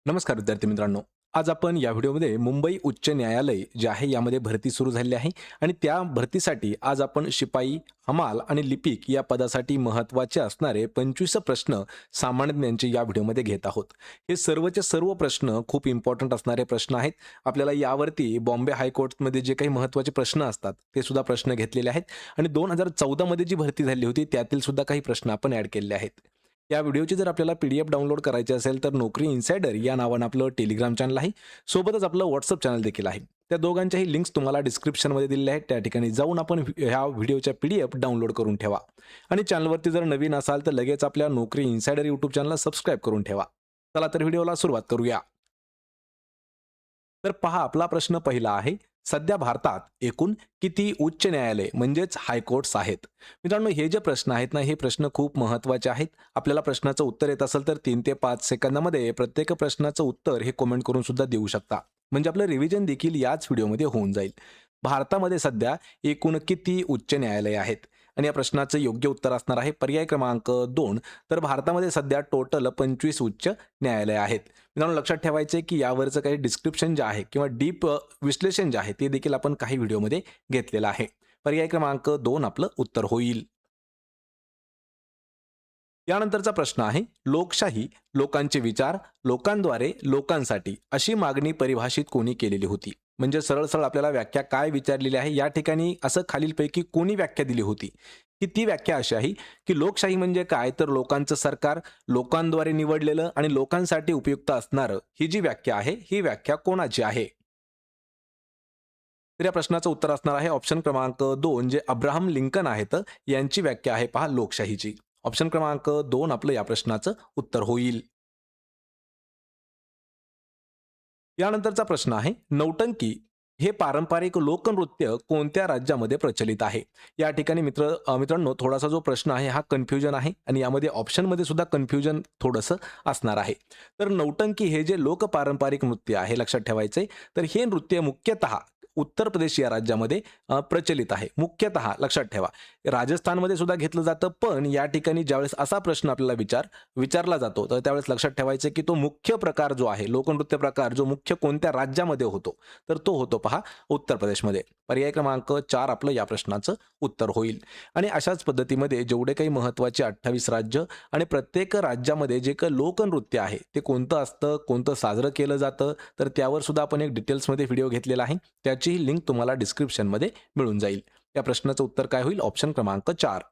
नमस्कार विद्यार्थी मित्रांनो. आज आपण या व्हिडिओमध्ये मुंबई उच्च न्यायालय जे आहे यामध्ये भरती सुरू झालेली आहे आणि त्या भरतीसाठी आज आपण शिपाई, हमाल आणि लिपिक या पदासाठी महत्त्वाचे असणारे 25 प्रश्न सामान्य ज्ञानचे या व्हिडिओमध्ये घेत आहोत. हे सर्वचे सर्व प्रश्न खूप इम्पॉर्टंट असणारे प्रश्न आहेत. आपल्याला यावरती बॉम्बे हायकोर्टमध्ये जे काही महत्त्वाचे प्रश्न असतात ते सुद्धा प्रश्न घेतलेले आहेत आणि 2014 मध्ये जी भरती झाली होती त्यातील सुद्धा काही प्रश्न आपण ॲड केलेले आहेत. या व्हिडिओची जर आपल्याला पीडीएफ डाउनलोड करायची असेल तर नोकरी इन्साइडर या नावानं आपलं टेलिग्राम चॅनल आहे. सोबतच आपलं व्हॉट्सअप चॅनल देखील आहे. त्या दोघांच्याही लिंक्स तुम्हाला डिस्क्रिप्शनमध्ये दिलेल्या आहेत. त्या ठिकाणी जाऊन आपण ह्या व्हिडिओच्या पीडीएफ डाउनलोड करून ठेवा. आणि चॅनलवरती जर नवीन असाल तर लगेच आपल्या नोकरी इन्साइडर यूट्यूब चॅनलला सबस्क्राईब करून ठेवा. चला तर व्हिडिओला सुरुवात करूया. तर पहा, आपला प्रश्न पहिला आहे, सध्या भारतात एकूण किती उच्च न्यायालय म्हणजेच हायकोर्ट्स आहेत? मित्रांनो, हे जे प्रश्न आहेत ना, हे प्रश्न खूप महत्त्वाचे आहेत. आपल्याला प्रश्नाचं उत्तर येत असेल तर 3 ते 5 सेकंदामध्ये प्रत्येक प्रश्नाचं उत्तर हे कमेंट करून सुद्धा देऊ शकता. म्हणजे आपलं रिव्हिजन देखील याच व्हिडिओमध्ये होऊन जाईल. भारतामध्ये सध्या एकूण किती उच्च न्यायालय आहेत? आणि या प्रश्नाचं योग्य उत्तर असणार आहे पर्याय क्रमांक 2. तर भारतामध्ये सध्या टोटल 25 उच्च न्यायालय आहेत. मित्रांनो, लक्षात ठेवायचे की यावरचं काही डिस्क्रिप्शन जे आहे किंवा डीप विश्लेषण जे आहे ते देखील आपण काही व्हिडिओमध्ये घेतलेलं आहे. पर्याय क्रमांक 2 आपलं उत्तर होईल. यानंतरचा प्रश्न आहे, लोकशाही, लोकांचे विचार, लोकांद्वारे, लोकांसाठी अशी मागणी परिभाषित कोणी केलेली होती? म्हणजे सरळ सरळ आपल्याला व्याख्या काय विचारलेली आहे या ठिकाणी असं खालीलपैकी कोणी व्याख्या दिली होती? की ती व्याख्या अशी आहे की लोकशाही म्हणजे काय, तर लोकांचं सरकार, लोकांद्वारे निवडलेलं आणि लोकांसाठी उपयुक्त असणारं, ही जी व्याख्या आहे ही व्याख्या कोणाची आहे? तर या प्रश्नाचं उत्तर असणार आहे ऑप्शन क्रमांक 2, जे अब्राहम लिंकन आहेत यांची व्याख्या आहे पहा लोकशाहीची. ऑप्शन क्रमांक 2 आपलं या प्रश्नाचं उत्तर होईल. यानंतरचा प्रश्न आहे, नौटंकी हे पारंपरिक लोकनृत्य कोणत्या राज्यामध्ये प्रचलित आहे? या ठिकाणी मित्रांनो, थोडासा जो प्रश्न आहे हा कन्फ्युजन आहे आणि यामध्ये ऑप्शनमध्ये सुद्धा कन्फ्युजन थोडंसं असणार आहे. तर नौटंकी हे जे लोकपारंपरिक नृत्य आहे, लक्षात ठेवायचे, तर हे नृत्य मुख्यतः उत्तर प्रदेश या राज्यामध्ये प्रचलित आहे. मुख्यतः लक्षात ठेवा. राजस्थानमध्ये सुद्धा घेतलं जातं, पण या ठिकाणी ज्यावेळेस असा प्रश्न आपल्याला विचारला जातो, तर त्यावेळेस लक्षात ठेवायचं की तो मुख्य प्रकार जो आहे, लोकनृत्य प्रकार जो मुख्य कोणत्या राज्यामध्ये होतो, तर तो होतो पहा उत्तर प्रदेशमध्ये. पर्याय क्रमांक 4 आपलं या प्रश्नाचं उत्तर होईल. आणि अशाच पद्धतीमध्ये जेवढे काही महत्त्वाचे 28 राज्य आणि प्रत्येक राज्यामध्ये जे काही लोकनृत्य आहे ते कोणतं असतं, कोणतं साजरं केलं जातं, तर त्यावर सुद्धा आपण एक डिटेल्समध्ये व्हिडिओ घेतलेला आहे. त्याचीही लिंक तुम्हाला डिस्क्रिप्शनमध्ये मिळून जाईल. या प्रश्नाचं उत्तर काय होईल? ऑप्शन क्रमांक 4.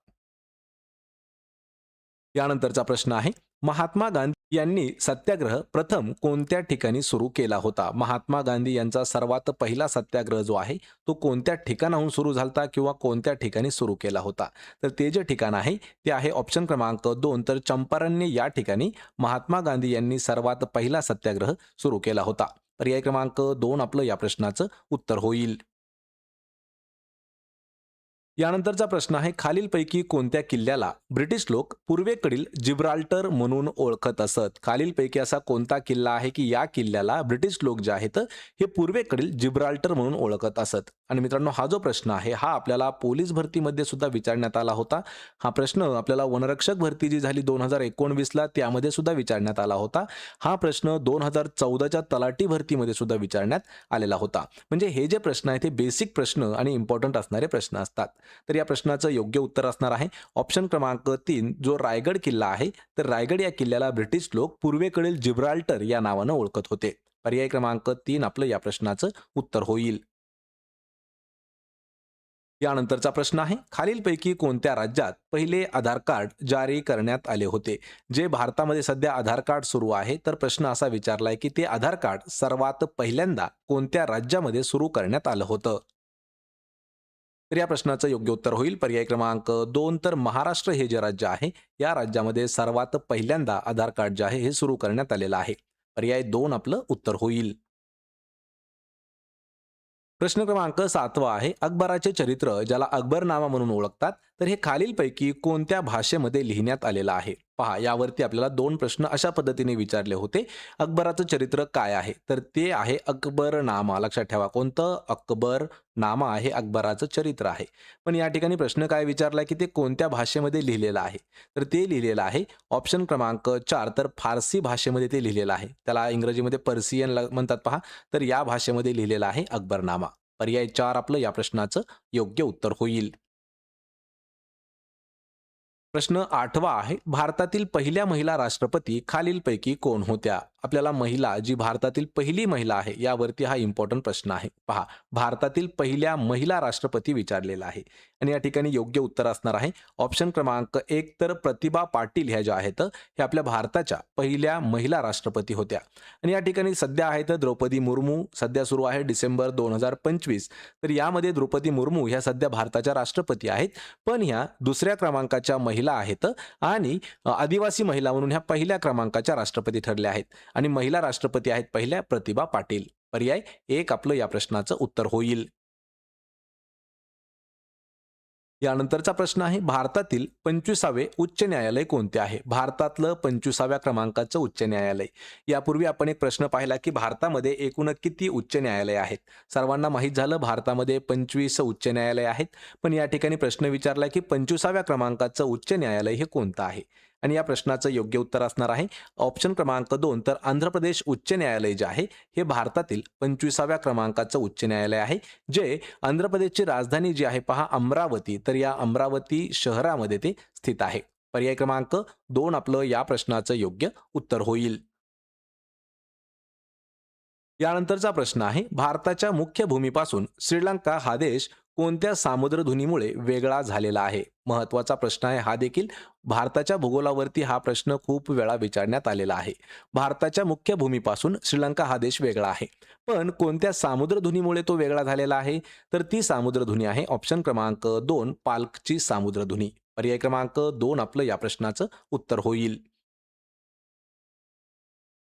यानंतरचा प्रश्न आहे, महात्मा गांधी यांनी सत्याग्रह प्रथम कोणत्या ठिकाणी सुरू केला होता? महात्मा गांधी यांचा सर्वात पहिला सत्याग्रह जो आहे तो कोणत्या ठिकाणाहून सुरू झालता किंवा कोणत्या ठिकाणी सुरू केला होता? तर ते जे ठिकाण आहे ते आहे ऑप्शन क्रमांक 2, तर चंपारण्य या ठिकाणी महात्मा गांधी यांनी सर्वात पहिला सत्याग्रह सुरू केला होता. पर्याय क्रमांक 2 आपलं या प्रश्नाचं उत्तर होईल. यानंतरचा प्रश्न आहे, खालीलपैकी कोणत्या किल्ल्याला ब्रिटिश लोक पूर्वेकडील जिब्राल्टर म्हणून ओळखत असत? खालीलपैकी असा कोणता किल्ला आहे की या किल्ल्याला ब्रिटिश लोक जे आहेत हे पूर्वेकडील जिब्राल्टर म्हणून ओळखत असत? आणि मित्रांनो, हा जो प्रश्न आहे हा आपल्याला पोलीस भरतीमध्ये सुद्धा विचारण्यात आला होता. हा प्रश्न आपल्याला वनरक्षक भरती जी झाली 2019ला त्यामध्ये सुद्धा विचारण्यात आला होता. हा प्रश्न 2014च्या तलाठी भरतीमध्ये सुद्धा विचारण्यात आलेला होता. म्हणजे हे जे प्रश्न आहेत ते बेसिक प्रश्न आणि इम्पॉर्टंट असणारे प्रश्न असतात. तर या प्रश्नाचं योग्य उत्तर असणार आहे ऑप्शन क्रमांक 3, जो रायगड किल्ला आहे, तर रायगड या किल्ल्याला ब्रिटिश लोक पूर्वेकडील जिब्राल्टर या नावानं ओळखत होते. पर्याय क्रमांक 3 आपलं या प्रश्नाचं उत्तर होईल. यानंतरचा प्रश्न आहे, खालीलपैकी कोणत्या राज्यात पहिले आधार कार्ड जारी करण्यात आले होते? जे भारतामध्ये सध्या आधार कार्ड सुरू आहे, तर प्रश्न असा विचारलाय की ते आधार कार्ड सर्वात पहिल्यांदा कोणत्या राज्यामध्ये सुरू करण्यात आलं होतं? तर या प्रश्नाचं योग्य उत्तर होईल पर्याय क्रमांक 2, तर महाराष्ट्र हे जे राज्य आहे, या राज्यामध्ये सर्वात पहिल्यांदा आधार कार्ड जे आहे हे सुरू करण्यात आलेलं आहे. पर्याय 2 आपलं उत्तर होईल. प्रश्न क्रमांक 7 आहे, अकबराचे चरित्र ज्याला अकबरनामा म्हणून ओळखतात, तर हे खालीलपैकी कोणत्या भाषेमध्ये लिहिण्यात आलेलं आहे? पहा, यावरती आपल्याला 2 प्रश्न अशा पद्धतीने विचारले होते. अकबराचं चरित्र काय आहे? तर ते आहे अकबरनामा. लक्षात ठेवा, कोणतं? अकबरनामा आहे, अकबराचं चरित्र आहे. पण या ठिकाणी प्रश्न काय विचारला, की ते कोणत्या भाषेमध्ये लिहिलेलं आहे? तर ते लिहिलेलं आहे ऑप्शन क्रमांक 4 तर फारसी भाषेमध्ये ते लिहिलेलं आहे. त्याला इंग्रजीमध्ये पर्शियन म्हणतात पहा. तर या भाषेमध्ये लिहिलेला आहे अकबरनामा. पर्याय 4 आपलं या प्रश्नाचं योग्य उत्तर होईल. प्रश्न 8वा आहे, भारतातील पहिल्या महिला राष्ट्रपती खालीलपैकी कोण होत्या? आपल्याला महिला, जी भारतातील पहिली महिला आहे, यावरती हा इम्पॉर्टंट प्रश्न आहे. पहा, भारतातील पहिल्या महिला राष्ट्रपती विचारलेला आहे आणि या ठिकाणी योग्य उत्तर असणार आहे ऑप्शन क्रमांक 1 तर प्रतिभा पाटील ह्या ज्या आहेत, हे आपल्या भारताच्या पहिल्या महिला राष्ट्रपती होत्या. आणि या ठिकाणी सध्या आहेत द्रौपदी मुर्मू, सध्या सुरू आहे डिसेंबर 2025. तर यामध्ये द्रौपदी मुर्मू ह्या सध्या भारताच्या राष्ट्रपती आहेत. पण ह्या दुसऱ्या क्रमांकाच्या महिला आहेत आणि आदिवासी महिला म्हणून ह्या पहिल्या क्रमांकाच्या राष्ट्रपती ठरल्या आहेत आणि महिला राष्ट्रपती आहेत पहिल्या प्रतिभा पाटील. पर्याय 1 आपलं या प्रश्नाचं उत्तर होईल. यानंतरचा प्रश्न आहे, भारतातील 25वे उच्च न्यायालय कोणते आहे? भारतातलं 25व्या क्रमांकाचं उच्च न्यायालय. यापूर्वी आपण एक प्रश्न पाहिला, की भारतामध्ये एकूण किती उच्च न्यायालय आहेत? सर्वांना माहीत झालं भारतामध्ये 25 उच्च न्यायालय आहेत. पण या ठिकाणी प्रश्न विचारला, की 25व्या क्रमांकाचं उच्च न्यायालय हे कोणतं आहे? आणि या प्रश्नाचं योग्य उत्तर असणार आहे ऑप्शन क्रमांक 2 तर आंध्र प्रदेश उच्च न्यायालय जे आहे, हे भारतातील 25व्या क्रमांकाचं उच्च न्यायालय आहे. जे आंध्र प्रदेशची राजधानी जी आहे पहा अमरावती, तर या अमरावती शहरामध्ये ते स्थित आहे. पर्याय क्रमांक 2 आपलं या प्रश्नाचं योग्य उत्तर होईल. यानंतरचा प्रश्न आहे, भारताच्या मुख्य भूमीपासून श्रीलंका हा देश कोणत्या सामुद्रधुनीमुळे वेगळा झालेला आहे? महत्वाचा प्रश्न आहे हा देखील. भारताच्या भूगोलावरती हा प्रश्न खूप वेळा विचारण्यात आलेला आहे. भारताच्या मुख्य भूमीपासून श्रीलंका हा देश वेगळा आहे. पण कोणत्या सामुद्रधुनीमुळे तो वेगळा झालेला आहे? तर ती सामुद्रधुनी आहे ऑप्शन क्रमांक 2 पाल्कची सामुद्रधुनी. पर्याय क्रमांक 2 आपलं या प्रश्नाचं उत्तर होईल.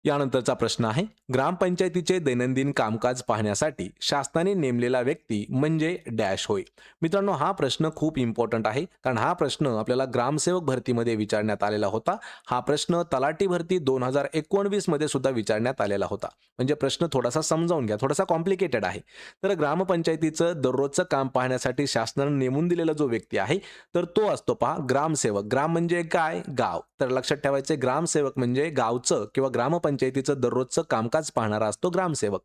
यानंतरचा प्रश्न आहे, ग्रामपंचायतीचे दैनंदिन कामकाज पाहण्यासाठी शासनाने नेमलेला व्यक्ती म्हणजे डॅश होय. मित्रांनो, हा प्रश्न खूप इम्पॉर्टंट आहे, कारण हा प्रश्न आपल्याला ग्रामसेवक भरतीमध्ये विचारण्यात आलेला होता. हा प्रश्न तलाठी भरती 2019 मध्ये सुद्धा विचारण्यात आलेला होता. म्हणजे प्रश्न थोडासा समजावून घ्या, थोडासा कॉम्प्लिकेटेड आहे. तर ग्रामपंचायतीचं दररोजचं काम पाहण्यासाठी शासनाने नेमून दिलेला जो व्यक्ती आहे, तर तो असतो पहा ग्रामसेवक. ग्राम म्हणजे काय? गाव. तर लक्षात ठेवायचे, ग्रामसेवक म्हणजे गावचं किंवा ग्रामपंचायतीचं दररोजचं कामकाज पाहणारा असतो ग्रामसेवक.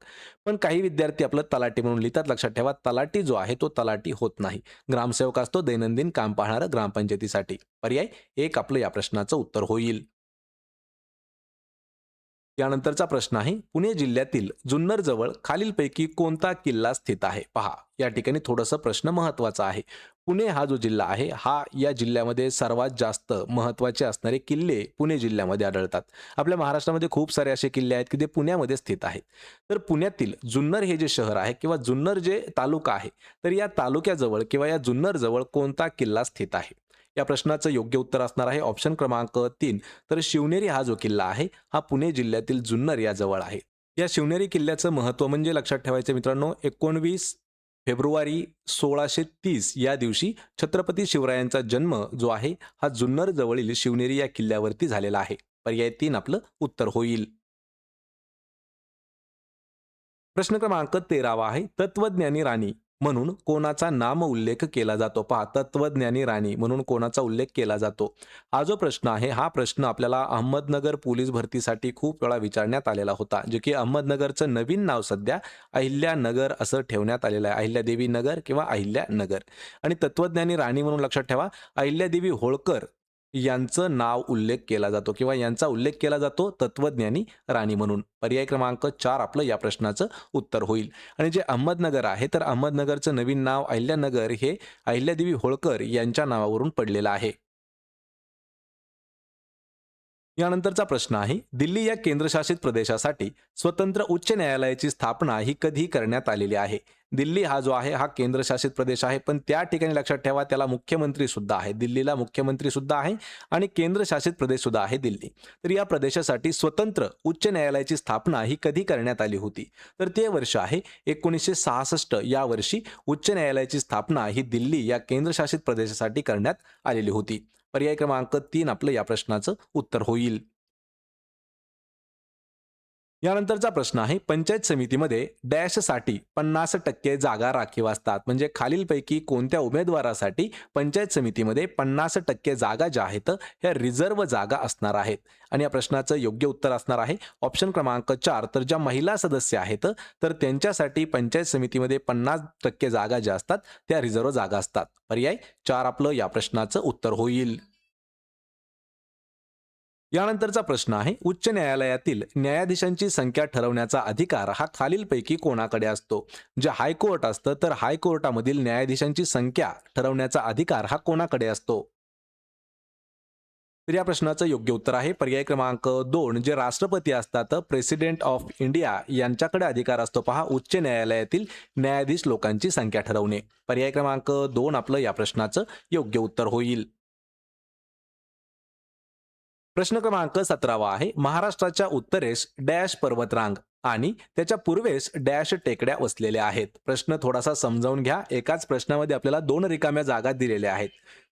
पण काही विद्यार्थी आपलं तलाठी म्हणून लिहितात. लक्षात ठेवा, तलाठी जो आहे तो तलाठी होत नाही. ग्रामसेवक असतो दैनंदिन काम पाहणारा ग्रामपंचायतीसाठी. पर्याय 1 आपलं या प्रश्नाचं उत्तर होईल. यानंतरचा प्रश्न आहे, पुणे जिल्ह्यातील जुन्नर जवळ खालीलपैकी कोणता किल्ला स्थित आहे? पहा, या ठिकाणी थोडंसं प्रश्न महत्वाचा आहे. पुणे हा जो जिल्हा आहे, हा या जिल्ह्यामध्ये सर्वात जास्त महत्वाचे असणारे किल्ले पुणे जिल्ह्यामध्ये आढळतात. आपल्या महाराष्ट्रामध्ये खूप सारे असे किल्ले आहेत की ते पुण्यामध्ये स्थित आहेत. तर पुण्यातील जुन्नर हे जे शहर आहे किंवा जुन्नर जे तालुका आहे, तर या तालुक्याजवळ किंवा या जुन्नर जवळ कोणता किल्ला स्थित आहे? या प्रश्नाचं योग्य उत्तर असणार आहे ऑप्शन क्रमांक 3 तर शिवनेरी हा जो किल्ला आहे, हा पुणे जिल्ह्यातील जुन्नर या जवळ आहे. या शिवनेरी किल्ल्याचं महत्त्व म्हणजे लक्षात ठेवायचं मित्रांनो, 19 फेब्रुवारी 1630 या दिवशी छत्रपती शिवरायांचा जन्म जो आहे, हा जुन्नर जवळील शिवनेरी या किल्ल्यावरती झालेला आहे. पर्याय 3 आपलं उत्तर होईल. प्रश्न क्रमांक 13वा आहे, तत्वज्ञानी राणी म्हणून कोणाचा नाम उल्लेख केला जातो? पहा, तत्वज्ञानी राणी म्हणून कोणाचा उल्लेख केला जातो? हा जो प्रश्न आहे, हा प्रश्न आपल्याला अहमदनगर पोलीस भरतीसाठी खूप वेळा विचारण्यात आलेला होता. जे की अहमदनगरचं नवीन नाव सध्या अहिल्यानगर असं ठेवण्यात आलेलं आहे. अहिल्यादेवी नगर किंवा अहिल्यानगर. आणि तत्वज्ञानी राणी म्हणून लक्षात ठेवा, अहिल्यादेवी होळकर यांचं नाव उल्लेख केला जातो किंवा यांचा उल्लेख केला जातो तत्वज्ञानी राणी म्हणून. पर्याय क्रमांक 4 आपलं या प्रश्नाचं उत्तर होईल. आणि जे अहमदनगर आहे, तर अहमदनगरचं नवीन नाव अहिल्यानगर हे अहिल्यादेवी होळकर यांच्या नावावरून पडलेलं आहे. यानंतरचा प्रश्न आहे, दिल्ली या केंद्रशासित प्रदेशासाठी स्वतंत्र उच्च न्यायालयाची स्थापना ही कधी करण्यात आलेली आहे? दिल्ली हा जो आहे, हा केंद्रशासित प्रदेश आहे, पण त्या ठिकाणी लक्षात ठेवा त्याला मुख्यमंत्री सुद्धा आहे. दिल्लीला मुख्यमंत्री सुद्धा आहे आणि केंद्रशासित प्रदेश सुद्धा आहे दिल्ली. तर या प्रदेशासाठी स्वतंत्र उच्च न्यायालयाची स्थापना ही कधी करण्यात आली होती? तर ते वर्ष आहे 1966. या वर्षी उच्च न्यायालयाची स्थापना ही दिल्ली या केंद्रशासित प्रदेशासाठी करण्यात आलेली होती. पर्याय क्रमांक 3 आपलं या प्रश्नाचं उत्तर होईल. यानंतरचा प्रश्न आहे, पंचायत समितीमध्ये डॅशसाठी 50% जागा राखीव असतात. म्हणजे खालीलपैकी कोणत्या उमेदवारासाठी पंचायत समितीमध्ये 50% जागा ज्या आहेत ह्या रिझर्व्ह जागा असणार आहेत. आणि या प्रश्नाचं योग्य उत्तर असणार आहे ऑप्शन क्रमांक 4. तर ज्या महिला सदस्य आहेत तर त्यांच्यासाठी पंचायत समितीमध्ये 50% जागा ज्या असतात त्या रिझर्व्ह जागा असतात. पर्याय 4 आपलं या प्रश्नाचं उत्तर होईल. यानंतरचा प्रश्न आहे, उच्च न्यायालयातील न्यायाधीशांची संख्या ठरवण्याचा अधिकार हा खालीलपैकी कोणाकडे असतो? जे हायकोर्ट असतं तर हायकोर्टामधील न्यायाधीशांची संख्या ठरवण्याचा अधिकार हा कोणाकडे असतो? तर या प्रश्नाचं योग्य उत्तर आहे पर्याय क्रमांक 2. जे राष्ट्रपती असतात प्रेसिडेंट ऑफ इंडिया यांच्याकडे अधिकार असतो पहा उच्च न्यायालयातील न्यायाधीश लोकांची संख्या ठरवणे. पर्याय क्रमांक 2 आपलं या प्रश्नाचं योग्य उत्तर होईल. प्रश्न क्रमांक 17 आहे, महाराष्ट्राच्या उत्तरेस डॅश पर्वतरांग आणि त्याच्या पूर्वेस डॅश टेकड्या वसलेल्या आहेत. प्रश्न थोडासा समजावून घ्या. एकाच प्रश्नामध्ये आपल्याला 2 रिकाम्या जागा दिलेल्या आहेत.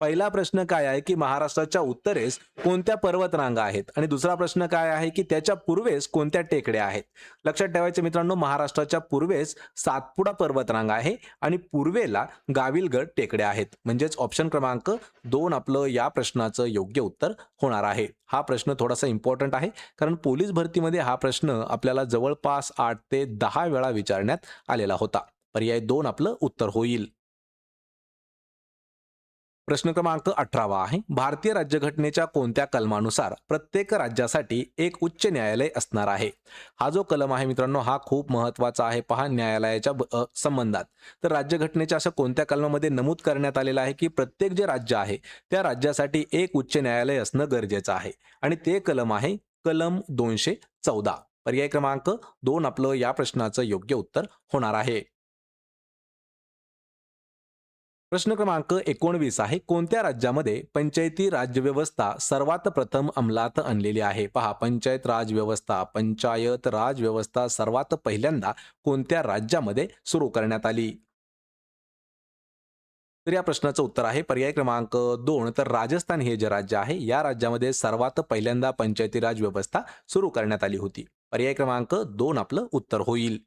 पहिला प्रश्न काय आहे की महाराष्ट्राच्या उत्तरेस कोणत्या पर्वतरांगा आहेत आणि दुसरा प्रश्न काय आहे की त्याच्या पूर्वेस कोणत्या टेकड्या आहेत. लक्षात ठेवायचे मित्रांनो, महाराष्ट्राच्या पूर्वेस सातपुडा पर्वतरांगा आहे आणि पूर्वेला गाविलगड टेकड्या आहेत. म्हणजेच ऑप्शन क्रमांक 2 आपलं या प्रश्नाचं योग्य उत्तर होणार आहे. हा प्रश्न थोडासा इम्पॉर्टंट आहे कारण पोलीस भरतीमध्ये हा प्रश्न आपल्याला जवळपास 8 ते 10 वेळा विचारण्यात आलेला होता. पर्याय 2 आपलं उत्तर होईल. प्रश्न क्रमांक 18 आहे, भारतीय राज्यघटनेच्या कोणत्या कलमानुसार प्रत्येक राज्यासाठी एक उच्च न्यायालय असणार आहे? हा जो कलम आहे मित्रांनो हा खूप महत्वाचा आहे पहा न्यायालयाच्या संबंधात. तर राज्यघटनेच्या असं कोणत्या कलमामध्ये नमूद करण्यात आलेलं आहे की प्रत्येक जे राज्य आहे त्या राज्यासाठी एक उच्च न्यायालय असणं गरजेचं आहे आणि ते कलम आहे कलम 214. पर्याय क्रमांक 2 आपलं या प्रश्नाचं योग्य उत्तर होणार आहे. प्रश्न क्रमांक 19 आहे, कोणत्या राज्यामध्ये पंचायती राज्यव्यवस्था सर्वात प्रथम अंमलात आणलेली आहे? पहा पंचायत राज व्यवस्था सर्वात पहिल्यांदा कोणत्या राज्यामध्ये सुरू करण्यात आली? तर या प्रश्नाचं उत्तर आहे पर्याय क्रमांक 2. तर राजस्थान हे जे राज्य आहे या राज्यामध्ये सर्वात पहिल्यांदा पंचायती राज व्यवस्था सुरू करण्यात आली होती. पर्याय क्रमांक 2 आपलं उत्तर होईल.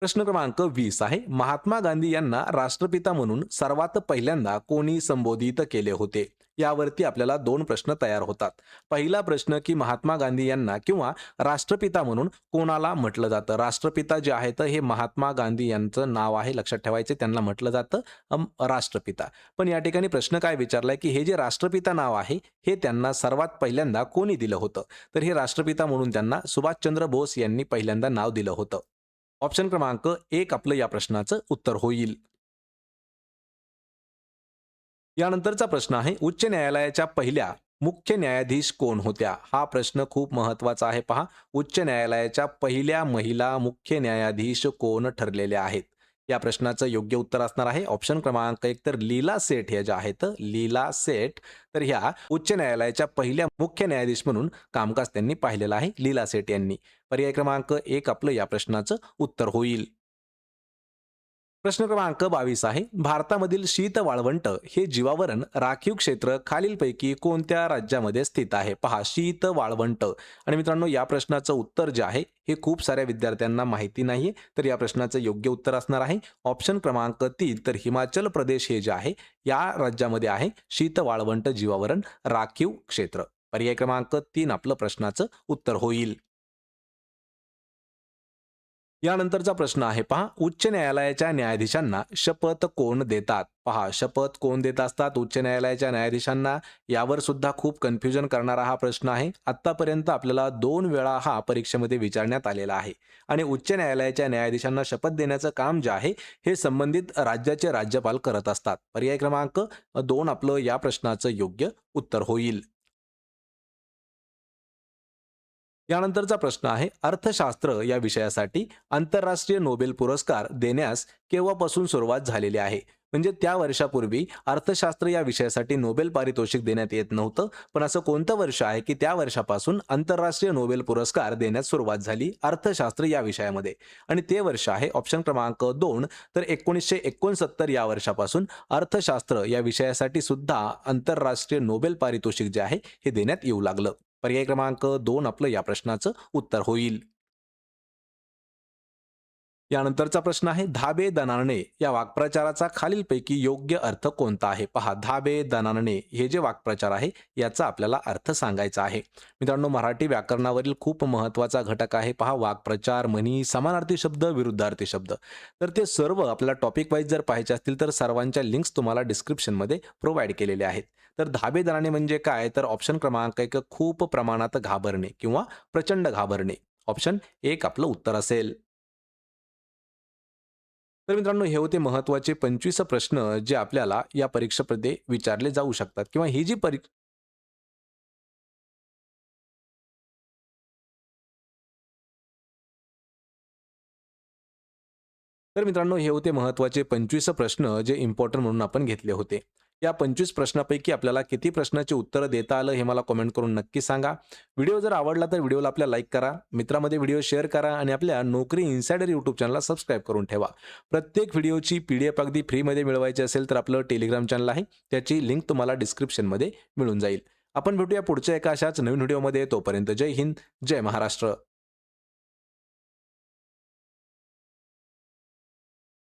प्रश्न क्रमांक 20 आहे, महात्मा गांधी यांना राष्ट्रपिता म्हणून सर्वात पहिल्यांदा कोणी संबोधित केले होते? यावरती आपल्याला 2 प्रश्न तयार होतात. पहिला प्रश्न की महात्मा गांधी यांना किंवा राष्ट्रपिता म्हणून कोणाला म्हटलं जातं? राष्ट्रपिता जे आहेत हे महात्मा गांधी यांचं नाव आहे, लक्षात ठेवायचे, त्यांना म्हटलं जातं राष्ट्रपिता. पण या ठिकाणी प्रश्न काय विचारलाय की हे जे राष्ट्रपिता नाव आहे हे त्यांना सर्वात पहिल्यांदा कोणी दिलं होतं? तर हे राष्ट्रपिता म्हणून त्यांना सुभाषचंद्र बोस यांनी पहिल्यांदा नाव दिलं होतं. ऑप्शन क्रमांक 1 आपलं या प्रश्नाचं उत्तर होईल. यानंतरचा प्रश्न आहे, उच्च न्यायालयाच्या पहिल्या मुख्य न्यायाधीश कोण होत्या? हा प्रश्न खूप महत्वाचा आहे पहा. उच्च न्यायालयाच्या पहिल्या महिला मुख्य न्यायाधीश कोण ठरलेल्या आहेत? या प्रश्नाचं योग्य उत्तर असणार आहे ऑप्शन क्रमांक 1. तर लीला सेठ हे ज्या आहेत लीला सेठ, तर ह्या उच्च न्यायालयाच्या पहिल्या मुख्य न्यायाधीश म्हणून कामकाज त्यांनी पाहिलेलं आहे लीला सेठ यांनी. पर्याय क्रमांक 1 आपलं या प्रश्नाचं उत्तर होईल. प्रश्न क्रमांक 22 आहे, भारतामधील शीत वाळवंट हे जीवावरण राखीव क्षेत्र खालीलपैकी कोणत्या राज्यामध्ये स्थित आहे? पहा शीत वाळवंट. आणि मित्रांनो या प्रश्नाचं उत्तर जे आहे हे खूप साऱ्या विद्यार्थ्यांना माहिती नाहीये, तर या प्रश्नाचं योग्य उत्तर असणार आहे ऑप्शन क्रमांक 3. तर हिमाचल प्रदेश हे जे आहे या राज्यामध्ये आहे शीत वाळवंट जीवावरण राखीव क्षेत्र. पर्याय क्रमांक 3 आपलं प्रश्नाचं उत्तर होईल. यानंतरचा प्रश्न आहे पहा, उच्च न्यायालयाच्या न्यायाधीशांना शपथ कोण देतात? पहा शपथ कोण देत असतात उच्च न्यायालयाच्या न्यायाधीशांना? यावर सुद्धा खूप कन्फ्युजन करणारा हा प्रश्न आहे. आतापर्यंत आपल्याला 2 वेळा हा परीक्षेमध्ये विचारण्यात आलेला आहे आणि उच्च न्यायालयाच्या न्यायाधीशांना शपथ देण्याचं काम जे आहे हे संबंधित राज्याचे राज्यपाल करत असतात. पर्याय क्रमांक 2 आपलं या प्रश्नाचं योग्य उत्तर होईल. यानंतरचा प्रश्न आहे, अर्थशास्त्र या विषयासाठी आंतरराष्ट्रीय नोबेल पुरस्कार देण्यास केव्हापासून सुरुवात झालेली आहे? म्हणजे त्या वर्षापूर्वी अर्थशास्त्र या विषयासाठी नोबेल पारितोषिक देण्यात येत नव्हतं. पण असं कोणतं वर्ष आहे की त्या वर्षापासून आंतरराष्ट्रीय नोबेल पुरस्कार देण्यास सुरुवात झाली अर्थशास्त्र या विषयामध्ये? आणि ते वर्ष आहे ऑप्शन क्रमांक 2, तर 1969 या वर्षापासून अर्थशास्त्र या विषयासाठी सुद्धा आंतरराष्ट्रीय नोबेल पारितोषिक जे आहे हे देण्यात येऊ लागलं. पर्याय क्रमांक 2 आपलं या प्रश्नाचं उत्तर होईल. यानंतरचा प्रश्न आहे, धाबे दणाणणे या वाक्प्रचाराचा खालीलपैकी योग्य अर्थ कोणता आहे? पहा, धाबे दणाणणे हे जे वाक्प्रचार आहे याचा आपल्याला अर्थ सांगायचा आहे. मित्रांनो, मराठी व्याकरणावरील खूप महत्त्वाचा घटक आहे. पहा, वाक्प्रचार, म्हणी, समानार्थी शब्द, विरुद्धार्थी शब्द. तर ते सर्व आपल्याला टॉपिक वाईज जर पाहायचे असतील तर सर्वांच्या लिंक्स तुम्हाला डिस्क्रिप्शनमध्ये प्रोव्हाइड केलेल्या आहेत. तर धाबे दणाणे म्हणजे काय? तर ऑप्शन क्रमांक 1, खूप प्रमाणात घाबरणे किंवा प्रचंड घाबरणे. ऑप्शन 1 आपलं उत्तर असेल. तर मित्रांनो, हे होते महत्त्वाचे 25 प्रश्न जे आपल्याला या परीक्षेमध्ये विचारले जाऊ शकतात किंवा ही जी तर मित्रांनो, हे होते महत्त्वाचे 25 प्रश्न जे इम्पोर्टंट म्हणून आपण घेतले होते. या 25 प्रश्नापैकी आपल्याला किती प्रश्नाची उत्तरं देता आलं हे मला कमेंट करून नक्की सांगा. व्हिडिओ जर आवडला तर व्हिडिओला आपल्या लाईक करा, मित्रांमध्ये व्हिडिओ शेअर करा आणि आपल्या नोकरी इन्सायडर यूट्यूब चॅनलला सबस्क्राईब करून ठेवा. प्रत्येक व्हिडिओची PDF अगदी फ्रीमध्ये मिळवायची असेल तर आपलं टेलिग्राम चॅनल आहे, त्याची लिंक तुम्हाला डिस्क्रिप्शनमध्ये मिळून जाईल. आपण भेटूया पुढच्या एका अशाच नवीन व्हिडिओमध्ये. तोपर्यंत जय हिंद, जय महाराष्ट्र.